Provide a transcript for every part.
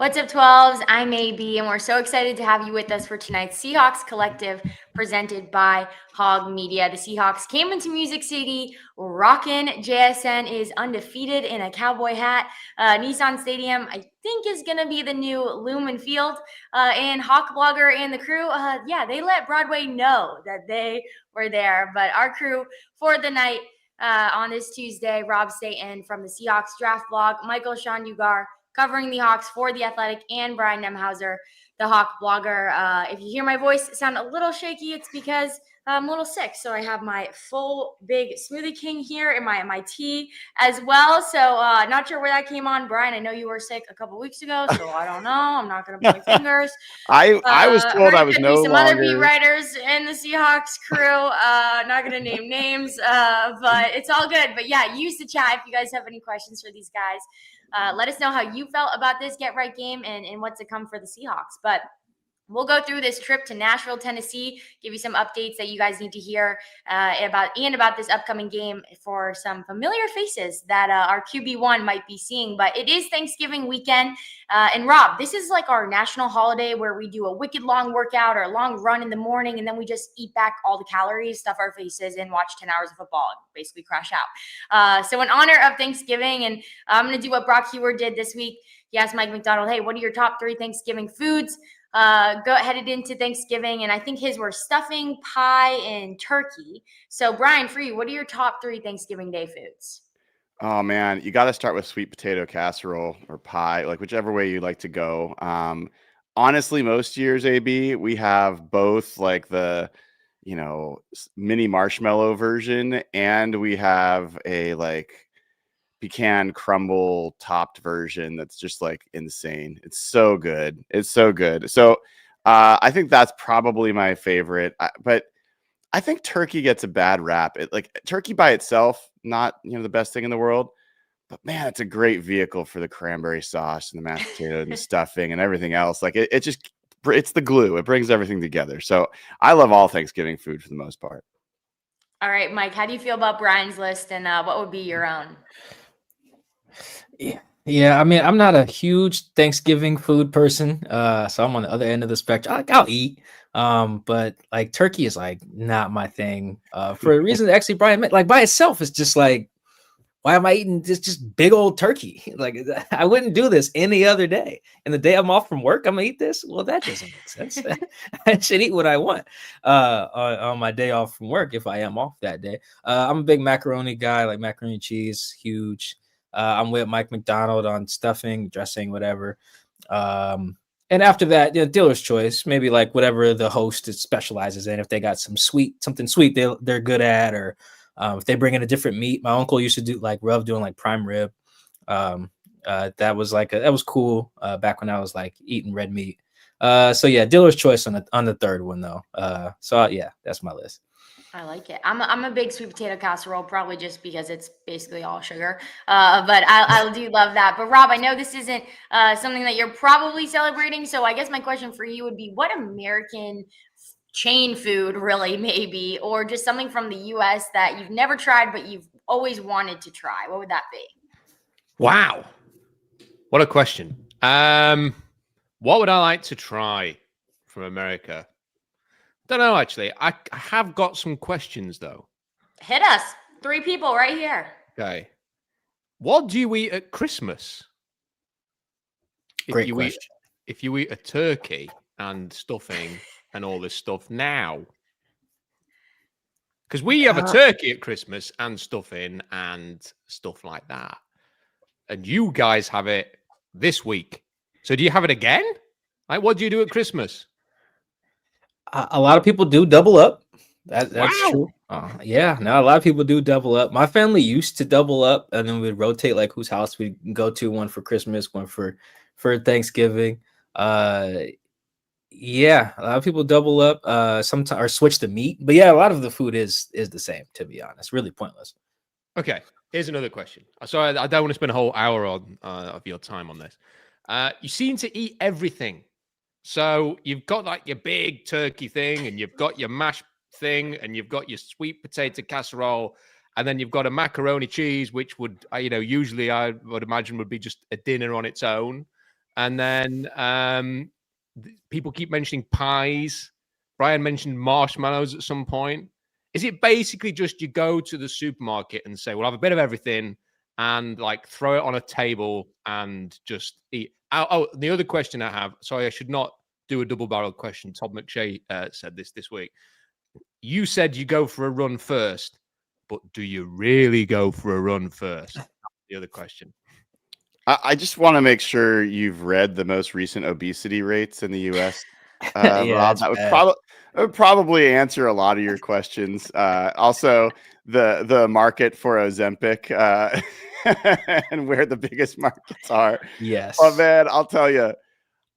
What's up, 12s? I'm AB, and we're so excited to have you with us for tonight's Seahawks Collective presented by Hog Media. The Seahawks came into Music City rocking. JSN is undefeated in a cowboy hat. Nissan Stadium, I think, is going to be the new Lumen Field. And Hawk Blogger and the crew, they let Broadway know that they were there. But our crew for the night on this Tuesday, Rob Staten from the Seahawks Draft Blog, Michael Sean Ugar, covering the Hawks for The Athletic, and Brian Nemhauser, the Hawk blogger. If you hear my voice sound a little shaky, it's because I'm a little sick. So I have my full big Smoothie King here and my tea as well. So not sure where that came on. Brian, I know you were sick a couple weeks ago, so I don't know. I'm not going to point fingers. I was told I was no some longer. Other beat writers in the Seahawks crew. Not going to name names, but it's all good. But yeah, use the chat if you guys have any questions for these guys. Let us know how you felt about this get right game and what's to come for the Seahawks. But we'll go through this trip to Nashville, Tennessee, give you some updates that you guys need to hear about this upcoming game for some familiar faces that our QB1 might be seeing. But it is Thanksgiving weekend. And Rob, this is like our national holiday where we do a wicked long workout or a long run in the morning, and then we just eat back all the calories, stuff our faces, and watch 10 hours of football and basically crash out. So in honor of Thanksgiving, and I'm going to do what Brock Hewer did this week. He asked Mike McDonald, hey, what are your top 3 Thanksgiving foods? Headed into Thanksgiving, and I think his were stuffing, pie, and turkey. So, Brian, for you, what are your top 3 Thanksgiving Day foods? Oh man, you got to start with sweet potato casserole or pie, like whichever way you like to go. Honestly, most years, AB, we have both like the, mini marshmallow version, and we have a like pecan crumble topped version that's just like insane. It's so good. It's so good. So I think that's probably my favorite. But I think turkey gets a bad rap. Turkey by itself, not the best thing in the world. But man, it's a great vehicle for the cranberry sauce and the mashed potato and the stuffing and everything else. Like it's the glue. It brings everything together. So I love all Thanksgiving food for the most part. All right, Mike, how do you feel about Brian's list, and what would be your own? Yeah, I mean, I'm not a huge Thanksgiving food person, so I'm on the other end of the spectrum. I'll eat, but like turkey is like not my thing. For a reason that actually Brian meant, like by itself, it's just like, why am I eating this just big old turkey? Like I wouldn't do this any other day. And the day I'm off from work, I'm gonna eat this. Well, that doesn't make sense. I should eat what I want on my day off from work if I am off that day. I'm a big macaroni guy, like macaroni and cheese, huge. I'm with Mike McDonald on stuffing, dressing, whatever. And after that, dealer's choice, maybe like whatever the host specializes in. If they got something sweet they're good at, or if they bring in a different meat. My uncle used to doing like prime rib. That was cool back when I was like eating red meat. So yeah, dealer's choice on the third one though. That's my list. I like it. I'm a big sweet potato casserole, probably just because it's basically all sugar. But I do love that. But Rob, I know this isn't something that you're probably celebrating. So I guess my question for you would be, what American chain food really maybe, or just something from the U.S. that you've never tried but you've always wanted to try? What would that be? Wow. What a question. What would I like to try from America? Don't know, actually. I have got some questions, though. Hit us. 3 people right here. Okay. What do you eat at Christmas? Great question. If you eat a turkey and stuffing and all this stuff now. Because we have a turkey at Christmas and stuffing and stuff like that. And you guys have it this week. So do you have it again? Like, what do you do at Christmas? A lot of people do double up. That's Wow. true. A lot of people do double up. My family used to double up, and then we'd rotate like whose house we'd go to, one for Christmas, one for Thanksgiving. A lot of people double up sometimes or switch the meat. But yeah, a lot of the food is the same, to be honest. Really pointless. Okay, here's another question. Sorry, I don't want to spend a whole hour on of your time on this. You seem to eat everything. So you've got like your big turkey thing, and you've got your mashed thing, and you've got your sweet potato casserole, and then you've got a macaroni cheese, which would, usually I would imagine would be just a dinner on its own. And then people keep mentioning pies. Brian mentioned marshmallows at some point. Is it basically just you go to the supermarket and say, we'll have a bit of everything and like throw it on a table and just eat? Oh, the other question I have, sorry, I should not do a double barrel question. Todd McShay said this week. You said you go for a run first, but do you really go for a run first? That's the other question. I just want to make sure you've read the most recent obesity rates in the U.S. Yeah, Rob. it's That bad. would probably answer a lot of your questions. Also, the market for Ozempic and where the biggest markets are. Yes. Oh man, I'll tell you,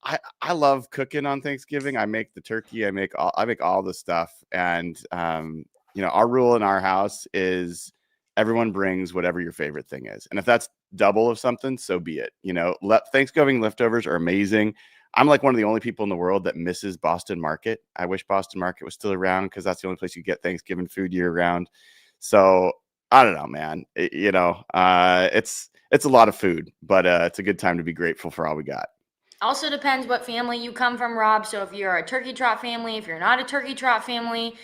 I love cooking on Thanksgiving. I make the turkey. I make all the stuff, and our rule in our house is everyone brings whatever your favorite thing is, and if that's double of something, so be it. Thanksgiving leftovers are amazing. I'm like one of the only people in the world that misses Boston Market. I wish Boston Market was still around because that's the only place you get Thanksgiving food year round. So I don't know, man. It's a lot of food, but it's a good time to be grateful for all we got. Also depends what family you come from, Rob. So if you're a turkey trot family, if you're not a turkey trot family,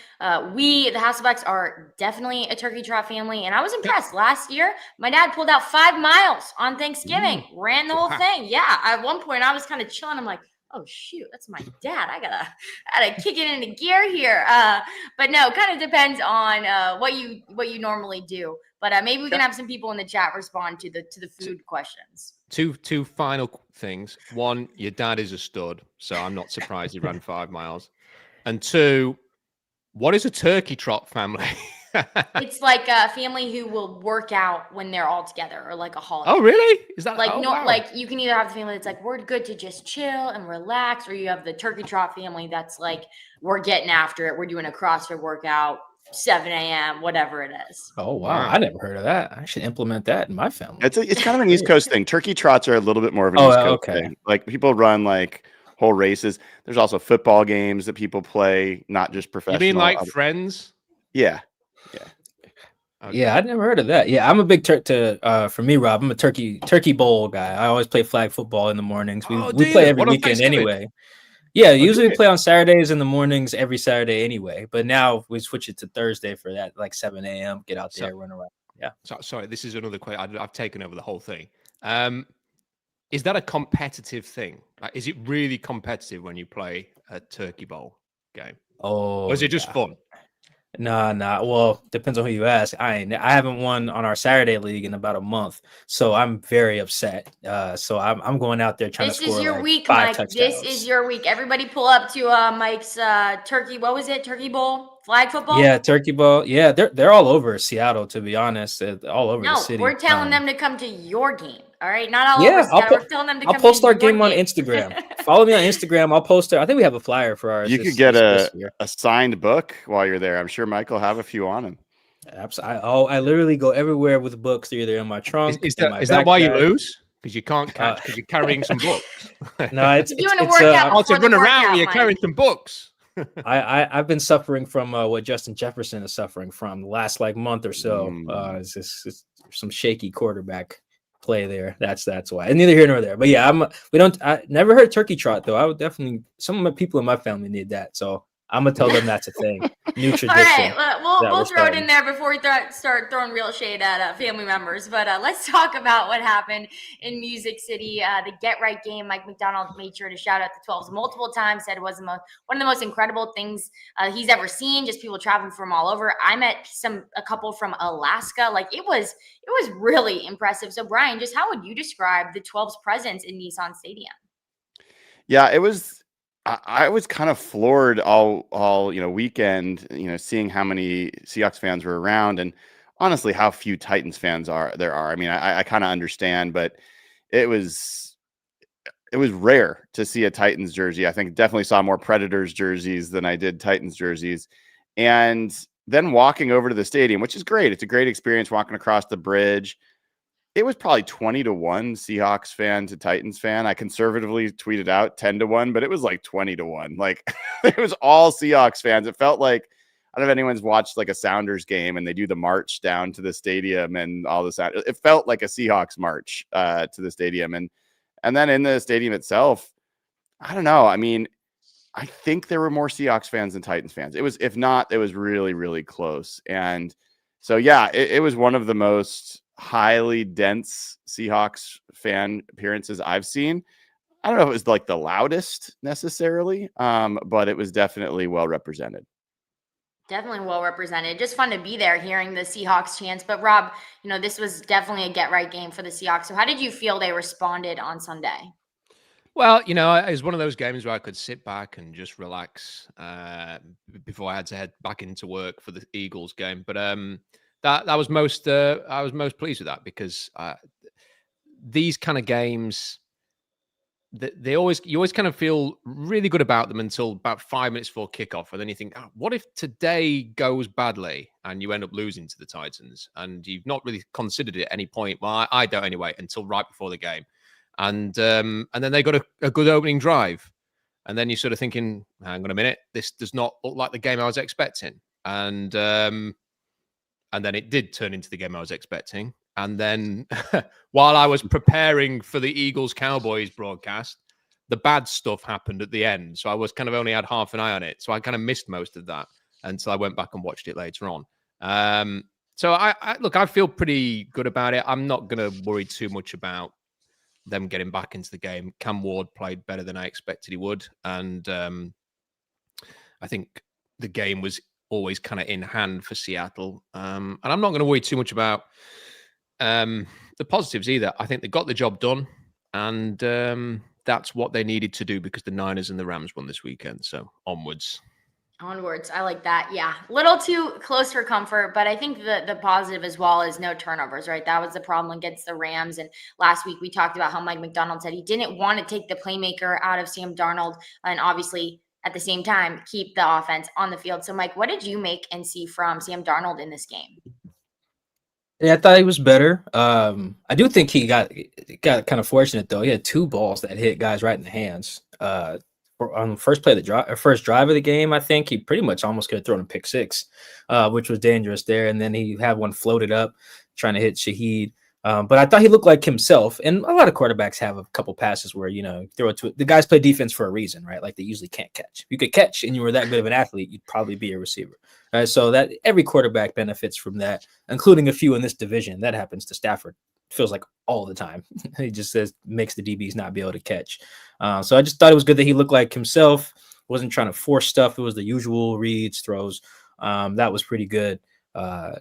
we, the Hasselbecks, are definitely a turkey trot family. And I was impressed. Last year, my dad pulled out 5 miles on Thanksgiving, ran the whole thing. Yeah, at one point I was kind of chilling. I'm like, oh shoot, that's my dad. I gotta kick it into gear here. But no, kind of depends on what you normally do. But maybe we can have some people in the chat respond to the food questions. Two final things. One, your dad is a stud, so I'm not surprised he ran 5 miles. And two, what is a turkey trot family? It's like a family who will work out when they're all together, or like a holiday. Oh, really? Is that like wow. Like you can either have the family that's like we're good to just chill and relax, or you have the turkey trot family that's like we're getting after it. We're doing a CrossFit workout, 7 a.m., whatever it is. Oh wow, I never heard of that. I should implement that in my family. It's kind of an East Coast thing. Turkey trots are a little bit more of an East Coast thing. Like people run like whole races. There's also football games that people play, not just professional. You mean like Friends? Yeah. Okay. Yeah, I'd never heard of that. Yeah, I'm a big for me, Rob, I'm a turkey bowl guy. I always play flag football in the mornings. We play every weekend anyway. Yeah, usually we play on Saturdays in the mornings every Saturday anyway. But now we switch it to Thursday for that, like 7 a.m. Get out there, run around. Yeah. Sorry, this is another question. I've taken over the whole thing. Is that a competitive thing? Like, is it really competitive when you play a turkey bowl game? Oh, or is it just fun? Nah. Well, depends on who you ask. I haven't won on our Saturday league in about a month, so I'm very upset. So I'm going out there trying to score. This is your week, Mike. Touchdowns. This is your week. Everybody, pull up to Mike's turkey. What was it? Turkey bowl, flag football. Yeah, turkey bowl. Yeah, they're all over Seattle. To be honest, all over the city. We're telling them to come to your game. All right, not all over Seattle. We're telling them to come. I'll post our game on Instagram. Follow me on Instagram. I'll post it. I think we have a flyer for ours. You could get a signed book while you're there. I'm sure Mike will have a few on him. Absolutely. I literally go everywhere with books. They're either in my trunk. Is that why you lose? Because you can't catch because you're carrying some books. No, it's doing a workout. To run around when you're carrying some books. I've been suffering from what Justin Jefferson is suffering from the last month or so. It's some shaky quarterback play there. That's why. And neither here nor there. But yeah, I never heard turkey trot though. I would definitely, some of my people in my family need that. So I'm gonna tell them that's a thing. New tradition. All right, we'll throw it in there before we start throwing real shade at family members. But let's talk about what happened in Music City. The Get Right game. Mike McDonald made sure to shout out the 12s multiple times. Said it was one of the most incredible things he's ever seen. Just people traveling from all over. I met a couple from Alaska. It was really impressive. So Brian, just how would you describe the 12s presence in Nissan Stadium? Yeah, it was. I was kind of floored all weekend, seeing how many Seahawks fans were around, and honestly, how few Titans fans there are. I mean, I kind of understand, but it was rare to see a Titans jersey. I think definitely saw more Predators jerseys than I did Titans jerseys, and then walking over to the stadium, which is great. It's a great experience walking across the bridge. It was probably 20-1 Seahawks fan to Titans fan. I conservatively tweeted out 10-1, but it was like 20-1. It was all Seahawks fans. It felt like, I don't know if anyone's watched a Sounders game and they do the march down to the stadium and all this. It felt like a Seahawks march to the stadium. And And then in the stadium itself, I don't know. I mean, I think there were more Seahawks fans than Titans fans. It was, if not, it was really, really close. And so, yeah, it was one of the most highly dense Seahawks fan appearances I've seen. I don't know if it was like the loudest necessarily, but it was definitely well represented. Definitely well represented. Just fun to be there hearing the Seahawks chants. But Rob, this was definitely a get right game for the Seahawks. So how did you feel they responded on Sunday? Well, it was one of those games where I could sit back and just relax before I had to head back into work for the Eagles game. But that was most I was most pleased with that, because these kind of games, you always kind of feel really good about them until about 5 minutes before kickoff, and then you think, what if today goes badly and you end up losing to the Titans, and you've not really considered it at any point. Well, I don't anyway, until right before the game. And then they got a good opening drive. And then you're sort of thinking, hang on a minute, this does not look like the game I was expecting. And then it did turn into the game I was expecting. And then while I was preparing for the Eagles-Cowboys broadcast, the bad stuff happened at the end. So I was kind of only had half an eye on it. So I kind of missed most of that until I went back and watched it later on. So I feel pretty good about it. I'm not going to worry too much about them getting back into the game. Cam Ward played better than I expected he would. And I think the game was always kind of in hand for Seattle. And I'm not going to worry too much about the positives either. I think they got the job done. And that's what they needed to do, because the Niners and the Rams won this weekend. So onwards. Onwards. I like that. Yeah. A little too close for comfort, but I think the positive as well is no turnovers, right? That was the problem against the Rams. And last week we talked about how Mike McDonald said he didn't want to take the playmaker out of Sam Darnold, and obviously at the same time keep the offense on the field. So Mike, what did you make and see from Sam Darnold in this game? Yeah, I thought he was better. I do think he got kind of fortunate though. He had 2 balls that hit guys right in the hands. On the first play of the first drive of the game, I think he pretty much almost could have thrown a pick 6, which was dangerous there. And then he had one floated up trying to hit Shaheed. But I thought he looked like himself. And a lot of quarterbacks have a couple passes where, throw it to the guys play defense for a reason, right? Like they usually can't catch. If you could catch and you were that good of an athlete, you'd probably be a receiver. Right? So that every quarterback benefits from that, including a few in this division. That happens to Stafford. Feels like all the time. He just makes the DBs not be able to catch. So I just thought it was good that he looked like himself. Wasn't trying to force stuff. It was the usual reads, throws. That was pretty good. I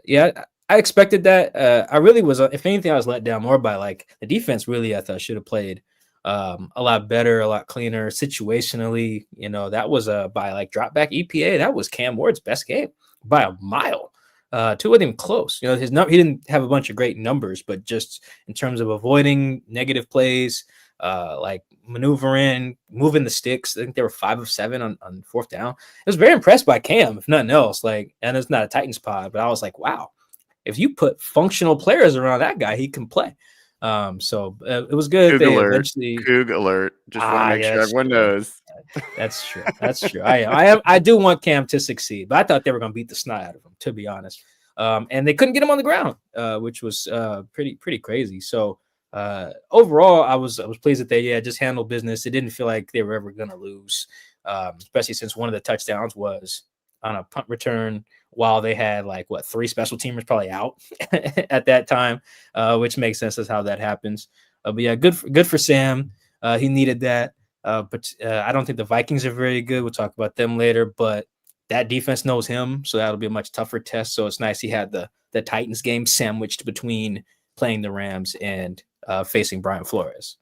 expected that. I really was. If anything, I was let down more by like the defense. Really, I thought should have played a lot better, a lot cleaner situationally. That was by like drop back EPA. That was Cam Ward's best game by a mile. 2 wasn't even close. He didn't have a bunch of great numbers, but just in terms of avoiding negative plays, like maneuvering, moving the sticks. I think they were 5 of 7 on 4th down. I was very impressed by Cam, if nothing else. Like, and it's not a Titans pod, but I was like, wow, if you put functional players around that guy, he can play. So it was good. Coug alert. Just want to make sure everyone knows. That's true. That's true. I do want Cam to succeed, but I thought they were going to beat the snot out of him, to be honest. And they couldn't get him on the ground, which was pretty crazy. So overall, I was pleased that they just handled business. It didn't feel like they were ever going to lose, especially since one of the touchdowns was on a punt return while they had 3 special teamers probably out at that time, which makes sense as how that happens. But yeah, good for Sam. He needed that. But I don't think the Vikings are very good. We'll talk about them later, but that defense knows him. So that'll be a much tougher test. So it's nice he had the Titans game sandwiched between playing the Rams and facing Brian Flores.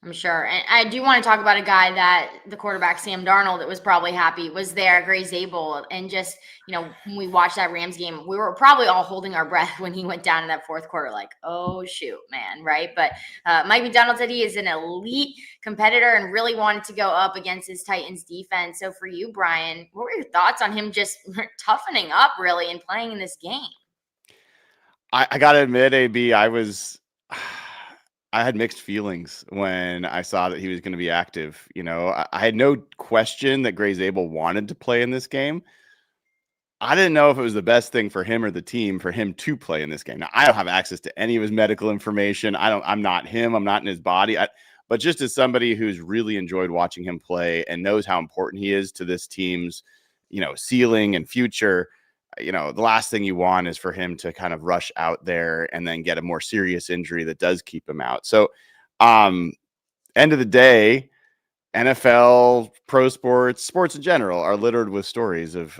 I'm sure. And I do want to talk about a guy that the quarterback, Sam Darnold, that was probably happy was there, Gray Zabel. And just, when we watched that Rams game, we were probably all holding our breath when he went down in that 4th quarter, like, oh, shoot, man, right? But Mike McDonald said he is an elite competitor and really wanted to go up against his Titans defense. So for you, Brian, what were your thoughts on him just toughening up, really, and playing in this game? I got to admit, AB, I had mixed feelings when I saw that he was going to be active. I had no question that Gray Zabel wanted to play in this game. I didn't know if it was the best thing for him or the team for him to play in this game. Now, I don't have access to any of his medical information. I'm not him. I'm not in his body. But just as somebody who's really enjoyed watching him play and knows how important he is to this team's, ceiling and future, the last thing you want is for him to kind of rush out there and then get a more serious injury that does keep him out. So, end of the day, NFL, pro sports in general are littered with stories of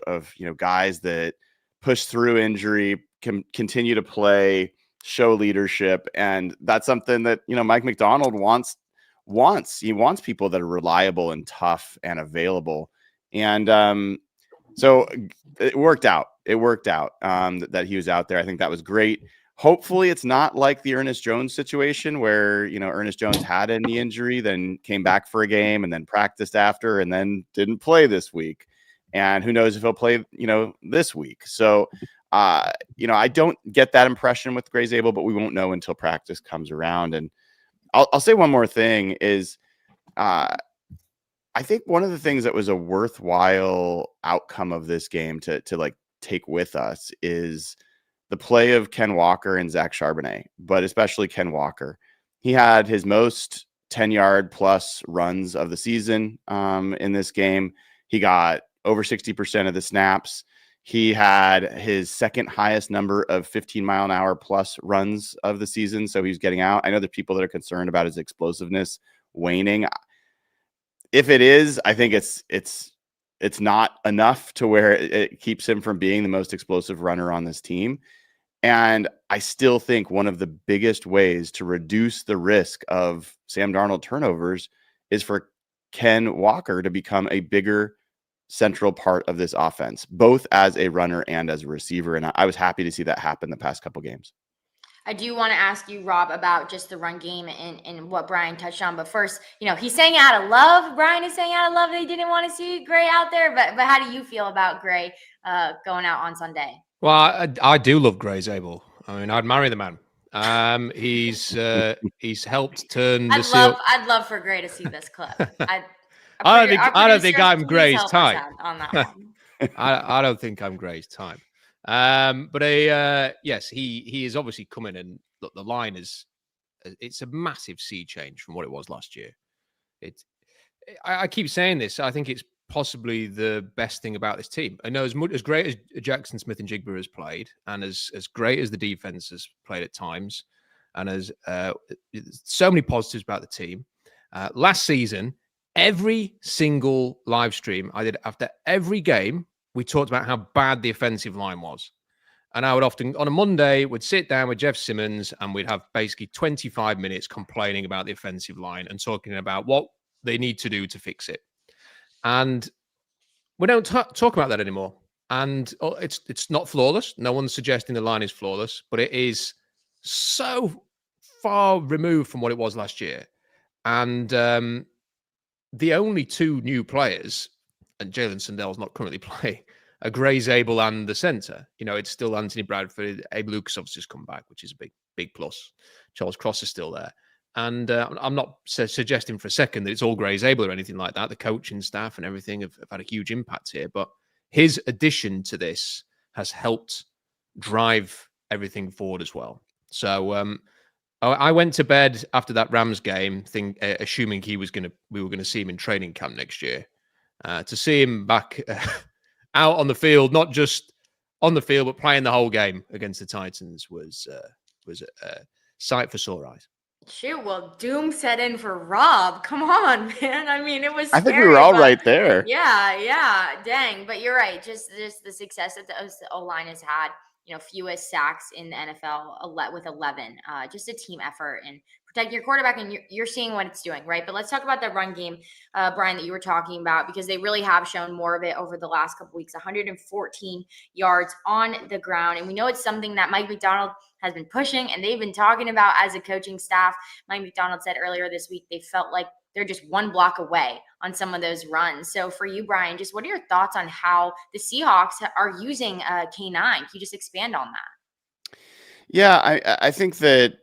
guys that push through injury, can continue to play, show leadership, and that's something that Mike Macdonald wants. He wants people that are reliable and tough and available, and so it worked out. That he was out there. I think that was great. Hopefully it's not like the Ernest Jones situation where, Ernest Jones had a knee injury, then came back for a game and then practiced after and then didn't play this week. And who knows if he'll play, this week. So, I don't get that impression with Gray Zabel, but we won't know until practice comes around. And I'll say one more thing is, I think one of the things that was a worthwhile outcome of this game to like take with us is the play of Ken Walker and Zach Charbonnet, but especially Ken Walker. He had his most 10-yard plus runs of the season in this game. He got over 60% of the snaps. He had his second highest number of 15-mile-an-hour plus runs of the season. So he's getting out. I know there are people that are concerned about his explosiveness waning. If it is, I think it's not enough to where it keeps him from being the most explosive runner on this team. And I still think one of the biggest ways to reduce the risk of Sam Darnold turnovers is for Ken Walker to become a bigger central part of this offense, both as a runner and as a receiver. And I was happy to see that happen the past couple games. I do want to ask you, Rob, about just the run game and what Brian touched on. But first, he's saying out of love. Brian is saying out of love that he didn't want to see Gray out there. But how do you feel about Gray going out on Sunday? Well, I do love Gray Zabel. I mean, I'd marry the man. He's helped turn the I'd love for Gray to see this clip. I don't think I'm Gray's type. On that one. I don't think I'm Gray's type. But yes, he is obviously coming, and look, the line it's a massive sea change from what it was last year. I keep saying this. I think it's possibly the best thing about this team. I know as great as Jackson Smith and Jigba has played, and as great as the defense has played at times, and as so many positives about the team. Last season, every single live stream I did after every game, we talked about how bad the offensive line was. And I would often, on a Monday, would sit down with Jeff Simmons and we'd have basically 25 minutes complaining about the offensive line and talking about what they need to do to fix it. And we don't talk about that anymore. And it's not flawless. No one's suggesting the line is flawless, but it is so far removed from what it was last year. And the only two new players, and Jalen Sandell's not currently playing, are Gray Zabel and the center. It's still Anthony Bradford. Abe Lucas obviously has come back, which is a big plus. Charles Cross is still there. And I'm not suggesting for a second that it's all Gray Zabel or anything like that. The coaching staff and everything have had a huge impact here. But his addition to this has helped drive everything forward as well. So I went to bed after that Rams game, assuming we were going to see him in training camp next year. To see him back out on the field, not just on the field, but playing the whole game against the Titans was a sight for sore eyes. Shoot, well, doom set in for Rob. Come on, man. I mean, it was I think we scary, were all right there. Yeah. Dang. But you're right. Just the success that the O-line has had, fewest sacks in the NFL with 11. Just a team effort and protect your quarterback, and you're seeing what it's doing, right? But let's talk about that run game, Brian, that you were talking about, because they really have shown more of it over the last couple weeks. 114 yards on the ground. And we know it's something that Mike Macdonald has been pushing and they've been talking about as a coaching staff. Mike Macdonald said earlier this week they felt like they're just one block away on some of those runs. So for you, Brian, just what are your thoughts on how the Seahawks are using K9? Can you just expand on that? Yeah, I think that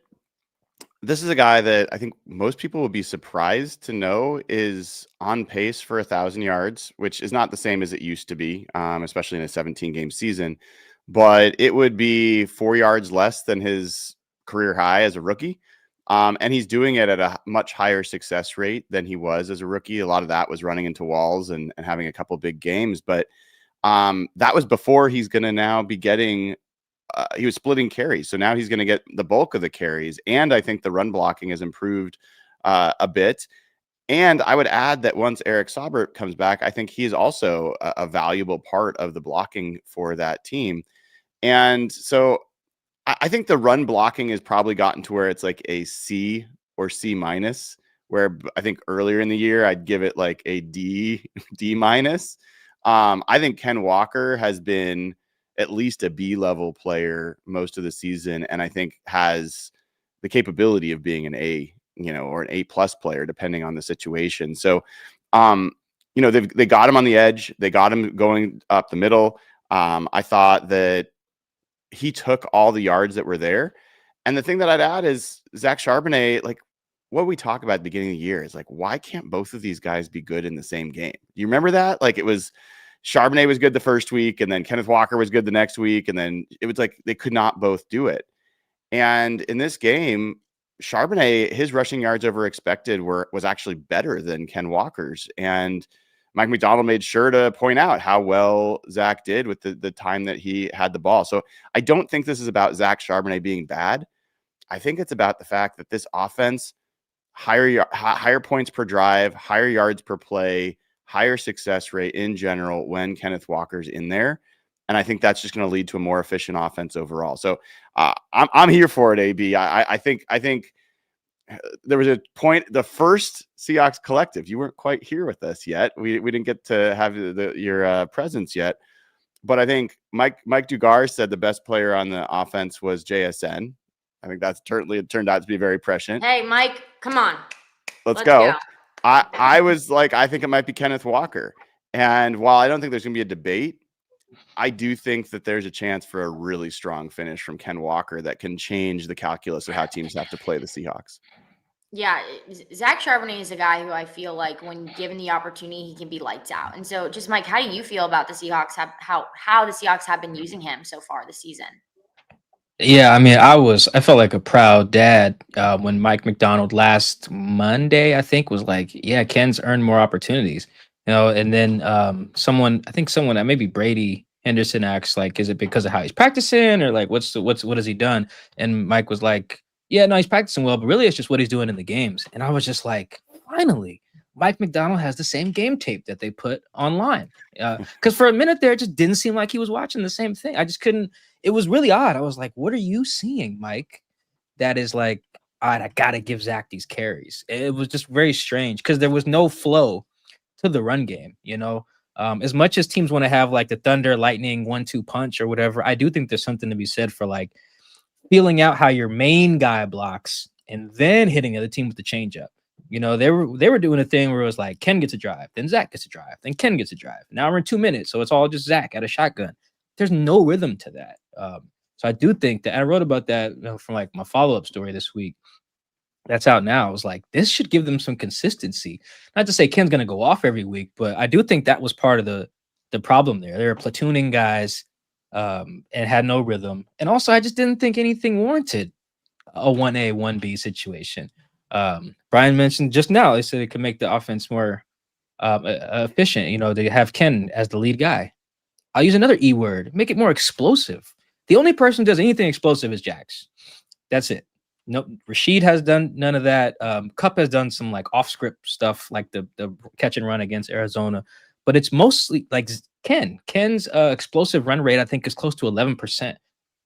this is a guy that I think most people would be surprised to know is on pace for 1,000 yards, which is not the same as it used to be, especially in a 17-game season. But it would be 4 yards less than his career high as a rookie. And he's doing it at a much higher success rate than he was as a rookie. A lot of that was running into walls and having a couple big games. But that was before he's going to now be getting he was splitting carries. So now he's going to get the bulk of the carries. And I think the run blocking has improved a bit. And I would add that once Eric Saubert comes back, I think he is also a valuable part of the blocking for that team. And so I think the run blocking has probably gotten to where it's like a C or C minus, where I think earlier in the year I'd give it like a D minus. I think Ken Walker has been at least a B level player most of the season, and I think has the capability of being an A, or an A+ player depending on the situation. So, they got him on the edge, they got him going up the middle. I thought that he took all the yards that were there. And the thing that I'd add is Zach Charbonnet, like what we talk about at the beginning of the year is like, why can't both of these guys be good in the same game? Do you remember that? Like it was Charbonnet was good the first week, and then Kenneth Walker was good the next week. And then it was like they could not both do it. And in this game, Charbonnet, his rushing yards over expected was actually better than Ken Walker's. And Mike McDonald made sure to point out how well Zach did with the time that he had the ball. So I don't think this is about Zach Charbonnet being bad. I think it's about the fact that this offense, higher points per drive, higher yards per play, higher success rate in general when Kenneth Walker's in there. And I think that's just going to lead to a more efficient offense overall. So I'm here for it, AB. I think there was a point, the first Seahawks Collective, you weren't quite here with us yet. We didn't get to have your presence yet. But I think Mike Dugar said the best player on the offense was JSN. I think that's certainly turned out to be very prescient. Hey, Mike, come on. Let's go. I was like, I think it might be Kenneth Walker. And while I don't think there's going to be a debate, I do think that there's a chance for a really strong finish from Ken Walker that can change the calculus of how teams have to play the Seahawks. Yeah, Zach Charbonnet is a guy who I feel like when given the opportunity, he can be lights out. And so just, Mike, how do you feel about the Seahawks, how the Seahawks have been using him so far this season? Yeah, I mean, I felt like a proud dad when Mike McDonald last Monday, I think, was like, yeah, Ken's earned more opportunities, and then someone, maybe Brady Henderson asked, like, is it because of how he's practicing, or like, what has he done? And Mike was like, yeah, no, he's practicing well, but really it's just what he's doing in the games. And I was just like, finally, Mike McDonald has the same game tape that they put online. Because for a minute there, it just didn't seem like he was watching the same thing. I just couldn't. It was really odd. I was like, what are you seeing, Mike? That is like, all right, I got to give Zach these carries. It was just very strange because there was no flow to the run game, As much as teams want to have like the Thunder, Lightning, 1-2 punch or whatever, I do think there's something to be said for like feeling out how your main guy blocks and then hitting the other team with the changeup. They were doing a thing where it was like Ken gets a drive, then Zach gets a drive, then Ken gets a drive. Now we're in 2 minutes, so it's all just Zach at a shotgun. There's no rhythm to that. So I do think that I wrote about that from like my follow-up story this week. That's out now. I was like, this should give them some consistency. Not to say Ken's going to go off every week, but I do think that was part of the problem there. They were platooning guys and had no rhythm. And also, I just didn't think anything warranted a 1A, 1B situation. Brian mentioned just now, they said it could make the offense more efficient. They have Ken as the lead guy. I'll use another E word, make it more explosive. The only person who does anything explosive is Jax. That's it. No, Rashid has done none of that. Kupp has done some like off script stuff, like the catch and run against Arizona, but it's mostly like Ken's explosive run rate, I think, is close to 11%,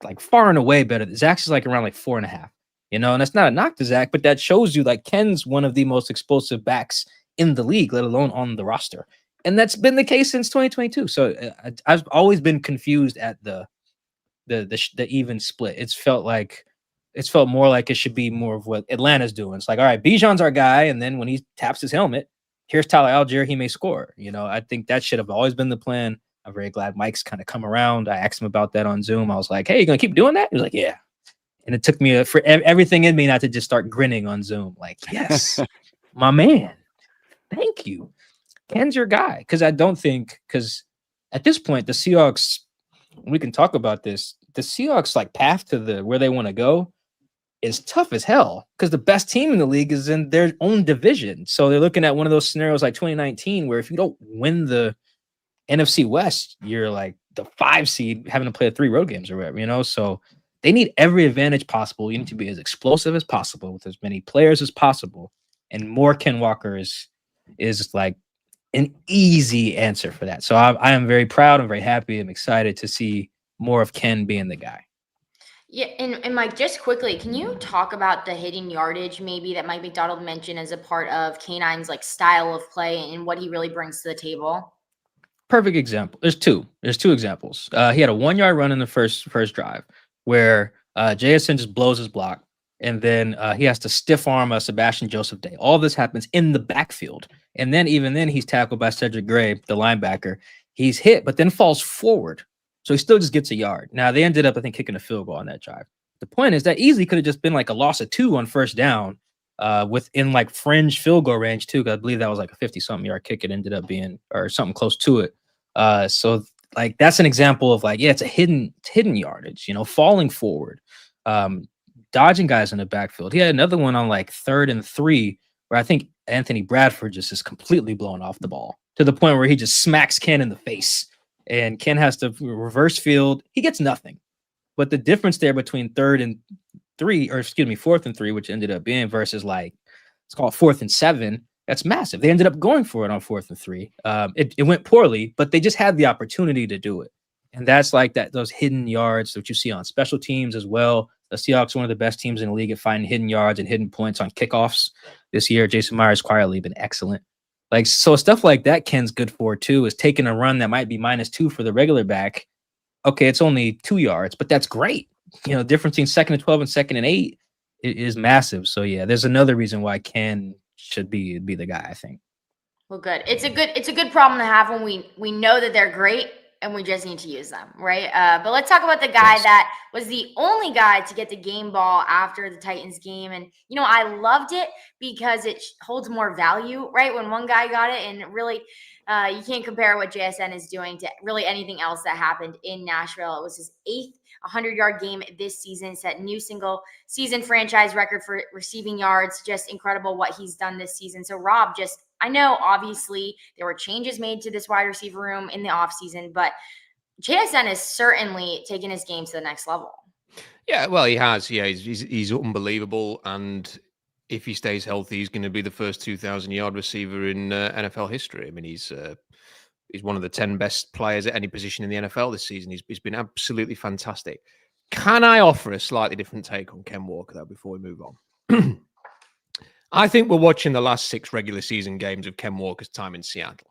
like far and away better. Zach's is like around like 4.5, and that's not a knock to Zach, but that shows you like Ken's one of the most explosive backs in the league, let alone on the roster. And that's been the case since 2022. So I've always been confused at the even split. It's felt more like it should be more of what Atlanta's doing. It's like, all right, Bijan's our guy, and then when he taps his helmet, here's Tyler Algier, he may score. I think that should have always been the plan. I'm very glad Mike's kind of come around. I asked him about that on Zoom. I was like, hey, you gonna keep doing that? He was like, yeah. And it took me for everything in me not to just start grinning on Zoom. Like, yes, my man. Thank you. Ken's your guy. Because I don't think, because at this point, the Seahawks, we can talk about this. The Seahawks like path to where they want to go is tough as hell because the best team in the league is in their own division. So they're looking at one of those scenarios like 2019, where if you don't win the NFC West, you're like the 5 seed having to play 3 road games or whatever, So they need every advantage possible. You need to be as explosive as possible with as many players as possible. And more Ken Walker is like an easy answer for that. So I am very proud. I'm very happy. I'm excited to see more of Ken being the guy. Yeah, and Mike, just quickly, can you talk about the hidden yardage maybe that Mike McDonald mentioned as a part of K9's like style of play and what he really brings to the table? Perfect example. There's two examples. He had a 1-yard run in the first drive where JSN just blows his block, and then he has to stiff arm Sebastian Joseph Day. All this happens in the backfield, and then even then he's tackled by Cedric Gray, the linebacker. He's hit, but then falls forward, so he still just gets a yard. Now they ended up, I think, kicking a field goal on that drive. The point is that easily could have just been like a loss of 2 on first down, within like fringe field goal range too. Because I believe that was like a 50-something yard kick. It ended up being, or something close to it. So like that's an example of like, yeah, it's a hidden yardage, falling forward, dodging guys in the backfield. He had another one on like 3rd and 3 where I think Anthony Bradford just is completely blown off the ball to the point where he just smacks Ken in the face, and Ken has to reverse field. He gets nothing, but the difference there between 3rd and 3, or excuse me, 4th and 3, which ended up being versus like, it's called 4th and 7. That's massive. They ended up going for it on 4th and 3. It went poorly, but they just had the opportunity to do it. And that's like those hidden yards that you see on special teams as well. The Seahawks are one of the best teams in the league at finding hidden yards and hidden points on kickoffs this year. Jason Myers quietly been excellent. Like, so stuff like that Ken's good for too, is taking a run that might be -2 for the regular back. Okay, it's only 2 yards, but that's great. Difference between 2nd and 12 and 2nd and 8 is massive. So yeah, there's another reason why Ken should be the guy, I think. Well, good. It's a good problem to have when we know that they're great and we just need to use them, right? But let's talk about the guy that was the only guy to get the game ball after the Titans game. And, I loved it because it holds more value, right? When one guy got it, and really, you can't compare what JSN is doing to really anything else that happened in Nashville. It was his 8th 100-yard game this season, set new single season franchise record for receiving yards. Just incredible what he's done this season. So Rob, I know obviously there were changes made to this wide receiver room in the offseason, but JSN has certainly taken his game to the next level. Yeah, well, he has. Yeah, he's unbelievable. And if he stays healthy, he's going to be the first 2,000-yard receiver in NFL history. I mean, he's one of the 10 best players at any position in the NFL this season. He's been absolutely fantastic. Can I offer a slightly different take on Ken Walker, though, before we move on? I think we're watching the last 6 regular season games of Ken Walker's time in Seattle.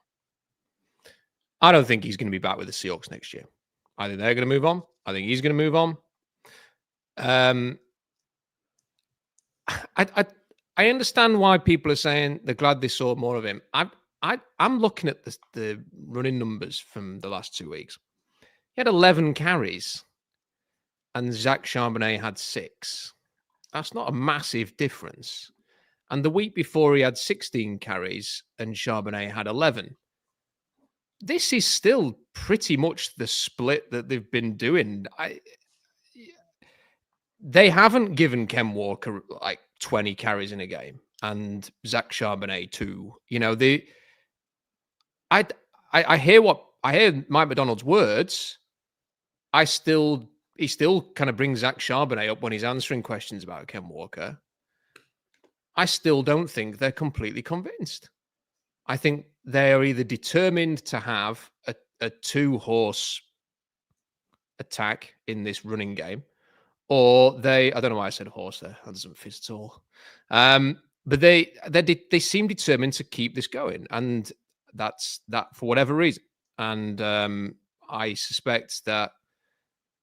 I don't think he's going to be back with the Seahawks next year. I think they're going to move on. I think he's going to move on. I understand why people are saying they're glad they saw more of him. I'm looking at the running numbers from the last 2 weeks. He had 11 carries, and Zach Charbonnet had 6. That's not a massive difference. And the week before, he had 16 carries, and Charbonnet had 11. This is still pretty much the split that they've been doing. They haven't given Ken Walker like 20 carries in a game, and Zach Charbonnet 2. I hear Mike McDonald's words. He still kind of brings Zach Charbonnet up when he's answering questions about Ken Walker. I still don't think they're completely convinced. I think they are either determined to have a 2-horse attack in this running game, or I don't know why I said horse there. That doesn't fit at all. But they seem determined to keep this going, and that's that for whatever reason. And I suspect that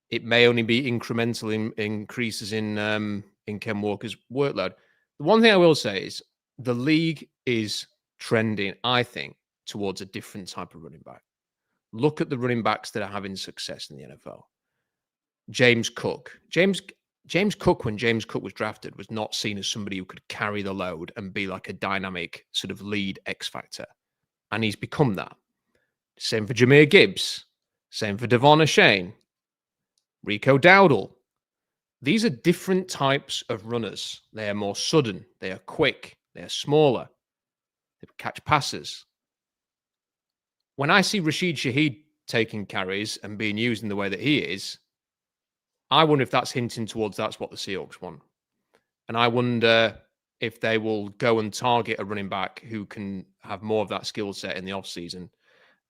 it may only be incremental increases in Ken Walker's workload. The one thing I will say is the league is trending, I think, towards a different type of running back. Look at the running backs that are having success in the NFL. James Cook. James Cook, when James Cook was drafted, was not seen as somebody who could carry the load and be like a dynamic sort of lead X factor. And he's become that. Same for Jahmyr Gibbs. Same for Devon Achane. Rico Dowdle. These are different types of runners. They are more sudden. They are quick. They are smaller. They catch passes. When I see Rashid Shaheed taking carries and being used in the way that he is, I wonder if that's hinting towards that's what the Seahawks want. And I wonder if they will go and target a running back who can have more of that skill set in the offseason.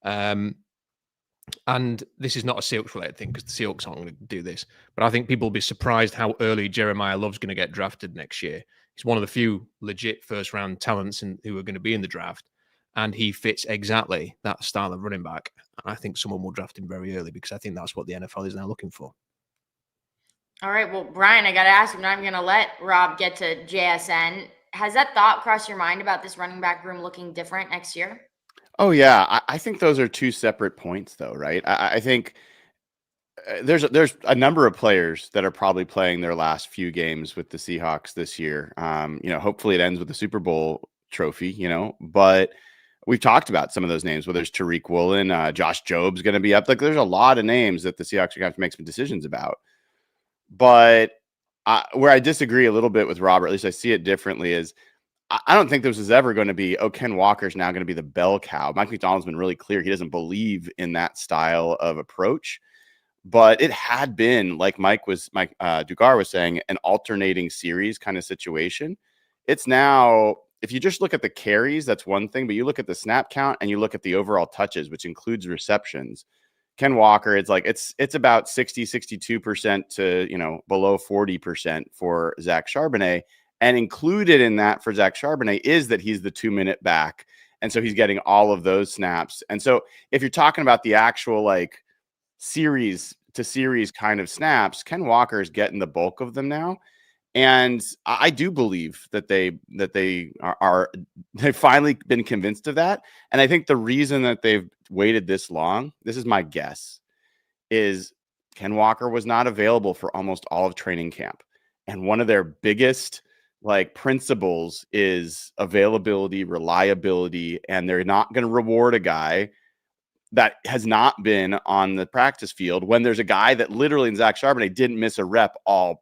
And this is not a Seahawks-related thing because the Seahawks aren't going to do this. But I think people will be surprised how early Jeremiah Love's going to get drafted next year. He's one of the few legit first-round talents who are going to be in the draft. And he fits exactly that style of running back. And I think someone will draft him very early because I think that's what the NFL is now looking for. All right. Well, Brian, I got to ask you, I'm going to let Rob get to JSN. Has that thought crossed your mind about this running back room looking different next year? Oh, yeah. I think those are two separate points, though, right? I think there's a number of players that are probably playing their last few games with the Seahawks this year. Hopefully it ends with the Super Bowl trophy, but we've talked about some of those names, whether it's Tariq Woolen, Josh Job's going to be up. Like, there's a lot of names that the Seahawks are going to have to make some decisions about. But where I disagree a little bit with Robert, at least I see it differently, is I don't think this is ever going to be, Ken Walker's now going to be the bell cow. Mike McDonald's been really clear. He doesn't believe in that style of approach. But it had been, like Mike Dugar was saying, an alternating series kind of situation. It's now, if you just look at the carries, that's one thing. But you look at the snap count and you look at the overall touches, which includes receptions. Ken Walker, it's about 62% to, below 40% for Zach Charbonnet. And included in that for Zach Charbonnet is that he's the 2-minute back. And so he's getting all of those snaps. And so if you're talking about the actual series to series kind of snaps, Ken Walker is getting the bulk of them now. And I do believe that they've finally been convinced of that. And I think the reason that they've waited this long, this is my guess, is Ken Walker was not available for almost all of training camp. And one of their biggest principles is availability, reliability, and they're not going to reward a guy that has not been on the practice field when there's a guy that literally in Zach Charbonnet didn't miss a rep all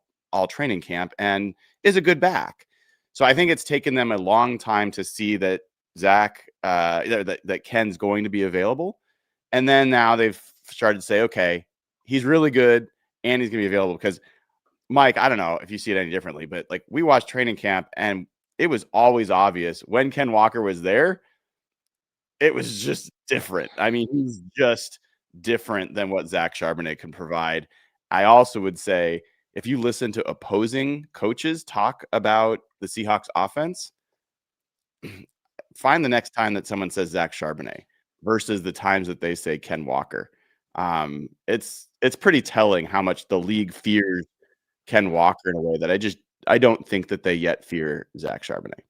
training camp and is a good back. So I think it's taken them a long time to see that that Ken's going to be available. And then now they've started to say, okay, he's really good and he's going to be available. Because Mike, I don't know if you see it any differently, but we watched training camp and it was always obvious when Ken Walker was there, it was just different. I mean, he's just different than what Zach Charbonnet can provide. I also would say, if you listen to opposing coaches talk about the Seahawks offense, find the next time that someone says Zach Charbonnet versus the times that they say Ken Walker. It's pretty telling how much the league fears Ken Walker in a way that I don't think that they yet fear Zach Charbonnet.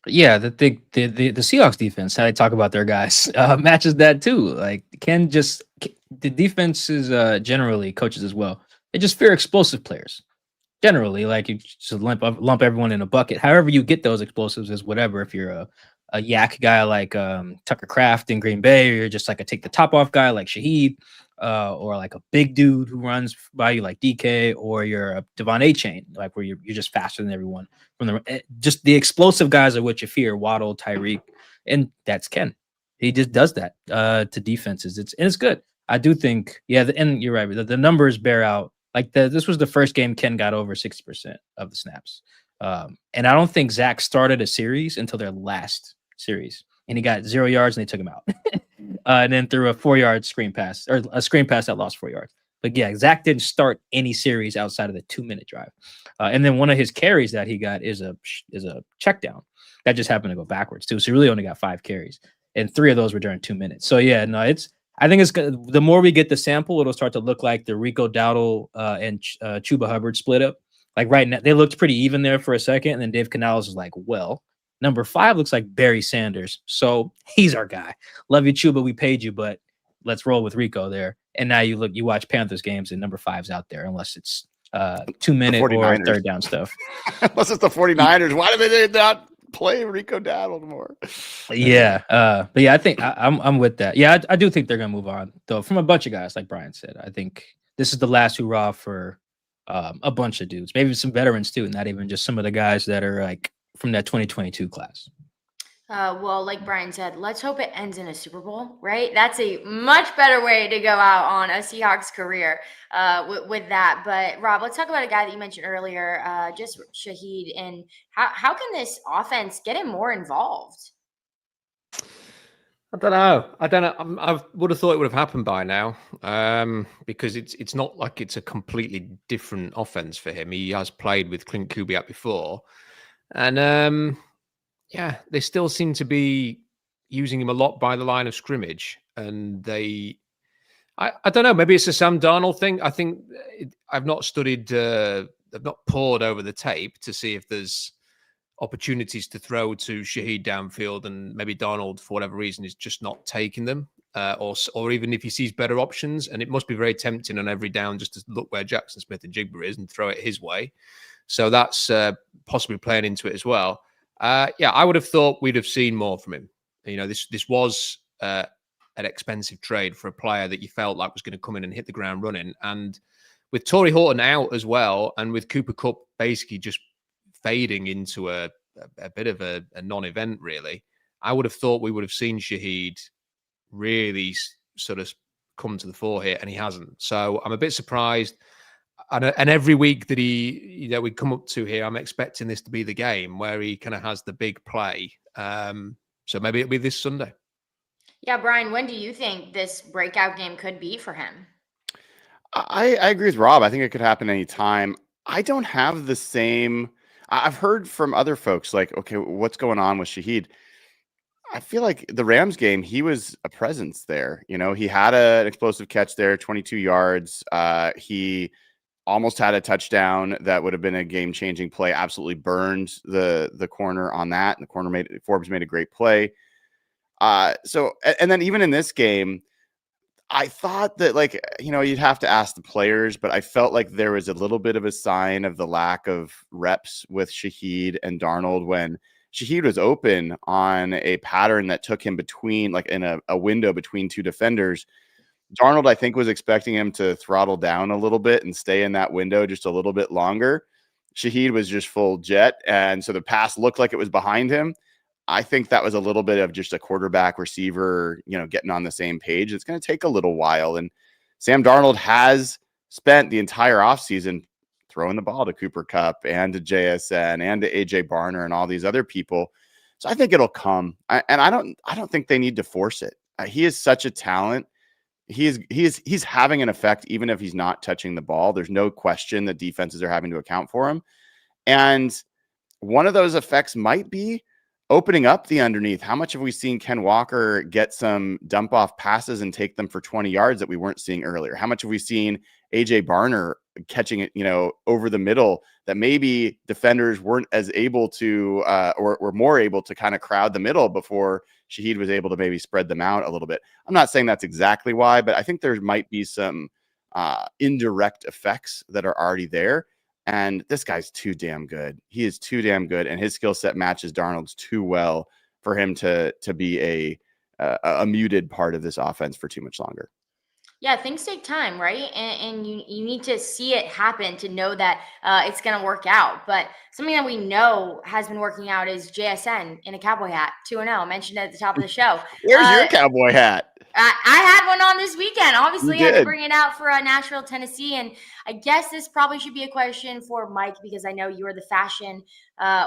Yeah, the Seahawks defense, how they talk about their guys, matches that too. The defense is generally coaches as well. They just fear explosive players. Generally, you just lump everyone in a bucket. However you get those explosives is whatever. If you're a yak guy like Tucker Kraft in Green Bay, or you're just a take the top off guy like Shaheed, or a big dude who runs by you like DK, or you're a Devon Achane, where you're just faster than everyone. Just the explosive guys are what you fear. Waddle, Tyreek, and that's Ken. He just does that to defenses. It's good. I do think, and you're right. The numbers bear out. This was the first game Ken got over 60% of the snaps. And I don't think Zach started a series until their last series. And he got 0 yards and they took him out. And then threw a 4-yard screen pass, or a screen pass that lost 4 yards. But yeah, Zach didn't start any series outside of the 2-minute drive. And then one of his carries that he got is a check down. That just happened to go backwards too. So he really only got 5 carries. And 3 of those were during 2 minutes. So yeah, no, I think it's good. The more we get the sample, it'll start to look like the Rico Dowdle and Chuba Hubbard split up. Right now, they looked pretty even there for a second, and then Dave Canales was like, well, number 5 looks like Barry Sanders. So he's our guy. Love you, Chuba. We paid you, but let's roll with Rico there. And now you watch Panthers games and number 5's out there, unless it's 2-minute or 49ers. third down stuff. Unless it's the 49ers. Why do they not play Rico Dowdle more? Yeah. But yeah, I think I'm with that. Yeah, I do think they're gonna move on though from a bunch of guys, like Brian said. I think this is the last hurrah for a bunch of dudes, maybe some veterans too, not even just some of the guys that are like from that 2022 class. Well, like Brian said, let's hope it ends in a Super Bowl, right? That's a much better way to go out on a Seahawks career with that. But Rob, let's talk about a guy that you mentioned earlier, just Shaheed, and how can this offense get him more involved? I don't know. I would have thought it would have happened by now, because it's not like it's a completely different offense for him. He has played with Clint Kubiak before, and yeah, they still seem to be using him a lot by the line of scrimmage, and I don't know. Maybe it's a Sam Darnold thing. I think I've not studied, I've not pored over the tape to see if there's opportunities to throw to Shaheed downfield, and maybe Darnold, for whatever reason, is just not taking them, or even if he sees better options. And it must be very tempting on every down just to look where Jackson Smith-Njigba is and throw it his way. So that's possibly playing into it as well. Yeah, I would have thought we'd have seen more from him. You know, this was an expensive trade for a player that you felt like was going to come in and hit the ground running. And with Torrey Horton out as well, and with Cooper Kupp basically just fading into a bit of a non-event, really, I would have thought we would have seen Shaheed really sort of come to the fore here, and he hasn't. So I'm a bit surprised. And every week that we come up to here, I'm expecting this to be the game where he kind of has the big play. So maybe it'll be this Sunday. Yeah, Brian, when do you think this breakout game could be for him? I agree with Rob. I think it could happen anytime. I don't have the same. I've heard from other folks like, okay, what's going on with Shaheed? I feel like the Rams game, he was a presence there. You know, he had an explosive catch there, 22 yards. He almost had a touchdown that would have been a game-changing play. Absolutely burned the corner on that. And Forbes made a great play. So, and then even in this game, I thought that, like, you know, you'd have to ask the players, but I felt like there was a little bit of a sign of the lack of reps with Shaheed and Darnold when Shaheed was open on a pattern that took him between, like, in a window between two defenders. Darnold, I think, was expecting him to throttle down a little bit and stay in that window just a little bit longer. Shaheed was just full jet, and so the pass looked like it was behind him. I think that was a little bit of just a quarterback receiver, you know, getting on the same page. It's going to take a little while. And Sam Darnold has spent the entire offseason throwing the ball to Cooper Kupp and to JSN and to AJ Barner and all these other people. So I think it'll come. I don't think they need to force it. He is such a talent. He's having an effect, even if he's not touching the ball. There's no question that defenses are having to account for him. And one of those effects might be opening up the underneath. How much have we seen Ken Walker get some dump off passes and take them for 20 yards that we weren't seeing earlier? How much have we seen AJ Barner catching it, you know, over the middle that maybe defenders weren't as able to, or were more able to kind of crowd the middle before Shaheed was able to maybe spread them out a little bit? I'm not saying that's exactly why, but I think there might be some indirect effects that are already there. And this guy's too damn good. He is too damn good, and his skill set matches Darnold's too well for him to be a muted part of this offense for too much longer. Yeah, things take time, right? And you need to see it happen to know that it's going to work out. But something that we know has been working out is JSN in a cowboy hat, 2-0, mentioned at the top of the show. Where's your cowboy hat? I had one on this weekend. Obviously, You I had to did. bring it out for Nashville, Tennessee. And I guess this probably should be a question for Mike, because I know you're the fashion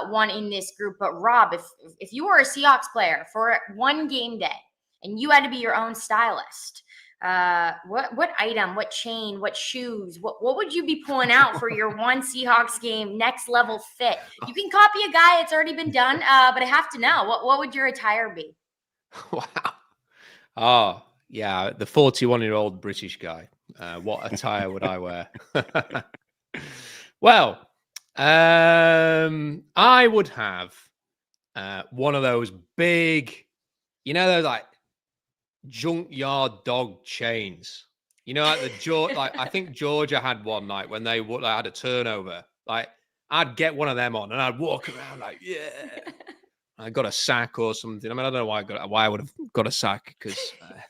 one in this group. But Rob, if you were a Seahawks player for one game day and you had to be your own stylist, what item, what chain, what shoes, what would you be pulling out for your one Seahawks game next level fit? You can copy a guy, it's already been done, but I have to know, what would your attire be? Wow. Oh, yeah, the 41-year-old British guy. What attire would I wear? Well, I would have one of those big, you know, those like junkyard dog chains. You know, like like I think Georgia had one night when they had a turnover. Like I'd get one of them on, and I'd walk around like, yeah, I got a sack or something. I mean, I don't know why I would have got a sack because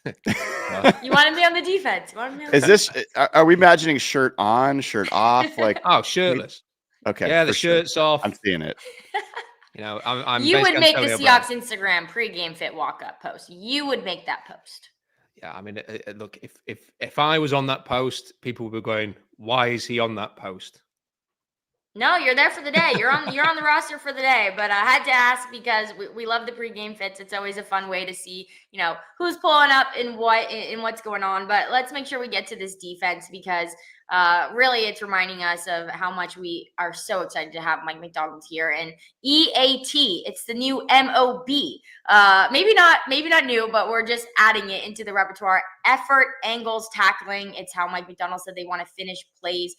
You want to be on the defense. Is this? Are we imagining shirt on, shirt off? Like shirtless? Okay, yeah, the sure. shirts off. I'm seeing it. You know, I'm. You would make the Seahawks Instagram pregame fit walk up post. You would make that post. Yeah, I mean, look, if I was on that post, people would be going, "Why is he on that post?" No, you're there for the day. You're on the roster for the day. But I had to ask because we love the pregame fits. It's always a fun way to see, who's pulling up and what's going on. But let's make sure we get to this defense because really it's reminding us of how much we are so excited to have Mike Macdonald here. And EAT, it's the new MOB. Maybe not new, but we're just adding it into the repertoire. Effort, angles, tackling. It's how Mike Macdonald said they want to finish plays.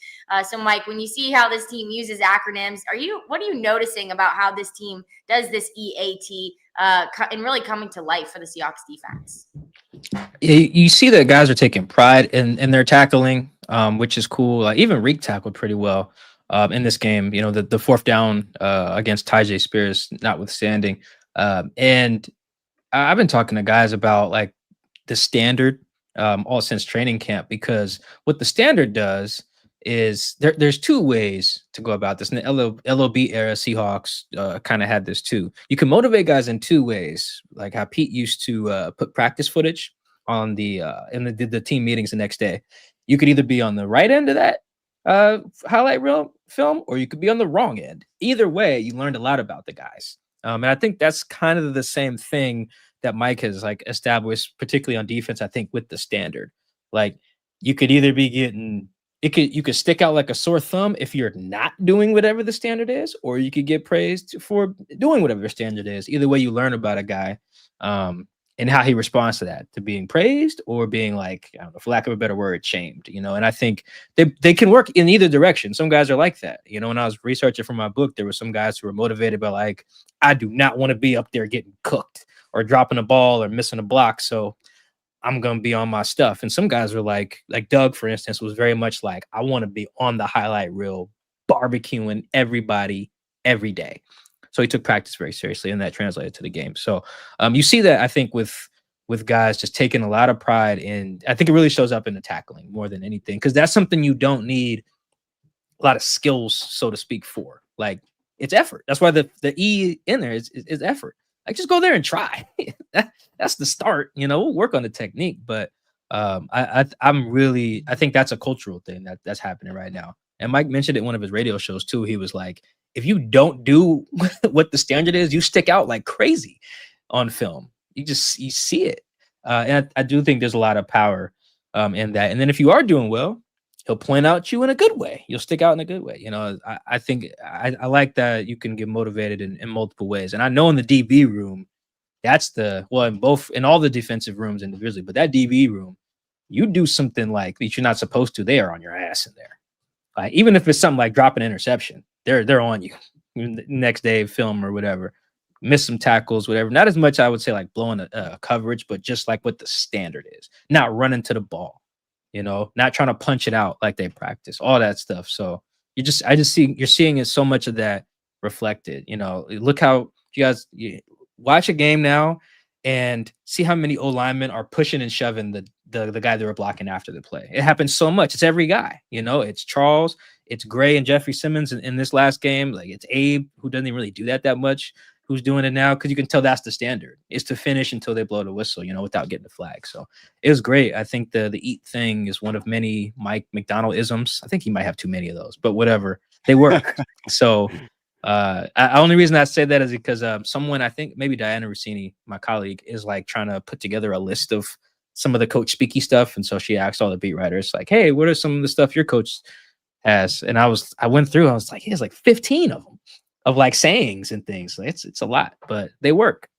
So Mike, when you see how this team uses acronyms, what are you noticing about how this team does this EAT and really coming to life for the Seahawks defense? You see that guys are taking pride in their tackling, which is cool. Like even Reek tackled pretty well in this game. You know, the fourth down against Tyjae Spears, notwithstanding. And I've been talking to guys about like the standard all since training camp, because what the standard does is there's two ways to go about this. In the LOB era, Seahawks kind of had this too. You can motivate guys in two ways, like how Pete used to put practice footage on the team meetings the next day. You could either be on the right end of that highlight reel film, or you could be on the wrong end. Either way, you learned a lot about the guys. And I think that's kind of the same thing that Mike has like established, particularly on defense, I think with the standard. Like you could either be getting you could stick out like a sore thumb if you're not doing whatever the standard is, or you could get praised for doing whatever the standard is. Either way, you learn about a guy and how he responds to that, to being praised or being like, I don't know, for lack of a better word, shamed, And I think they can work in either direction. Some guys are like that. When I was researching for my book, there were some guys who were motivated by like, I do not want to be up there getting cooked or dropping a ball or missing a block. So I'm going to be on my stuff. And some guys were like Doug, for instance, was very much like, I want to be on the highlight reel, barbecuing everybody every day. So he took practice very seriously, and that translated to the game. So you see that, I think, with guys just taking a lot of pride in, I think it really shows up in the tackling more than anything, because that's something you don't need a lot of skills, so to speak, for. Like, it's effort. That's why the E in there is effort. Like, just go there and try. That's the start. We'll work on the technique, but I think that's a cultural thing that's happening right now. And Mike mentioned it in one of his radio shows too. He was like, if you don't do what the standard is, you stick out like crazy on film. You see it. And I do think there's a lot of power in that. And then if you are doing well, he'll point out you in a good way. You'll stick out in a good way. I think I like that you can get motivated in multiple ways. And I know in the DB room, that's in all the defensive rooms individually, but that DB room, you do something like that you're not supposed to, they are on your ass in there. Like, even if it's something like drop an interception, they're on you next day, film or whatever. Miss some tackles, whatever. Not as much, I would say, like blowing a coverage, but just like what the standard is. Not running to the ball, not trying to punch it out like they practice, all that stuff. So you're seeing it, so much of that reflected. Look how you watch a game now and see how many O linemen are pushing and shoving the guy they were blocking after the play. It happens so much. It's every guy, it's Charles, it's Gray and Jeffrey Simmons in this last game. Like, it's Abe, who doesn't even really do that much, who's doing it now, because you can tell that's the standard, is to finish until they blow the whistle, without getting the flag. So it was great. I think the eat thing is one of many Mike Macdonald isms. I think he might have too many of those, but whatever, they work. So only reason I say that is because someone, I think maybe Diana Rossini, my colleague, is like trying to put together a list of some of the coach speaky stuff. And so she asked all the beat writers, like, hey, what are some of the stuff your coach has? And I went through, I was like, he has like 15 of them, of like sayings and things. It's a lot, but they work.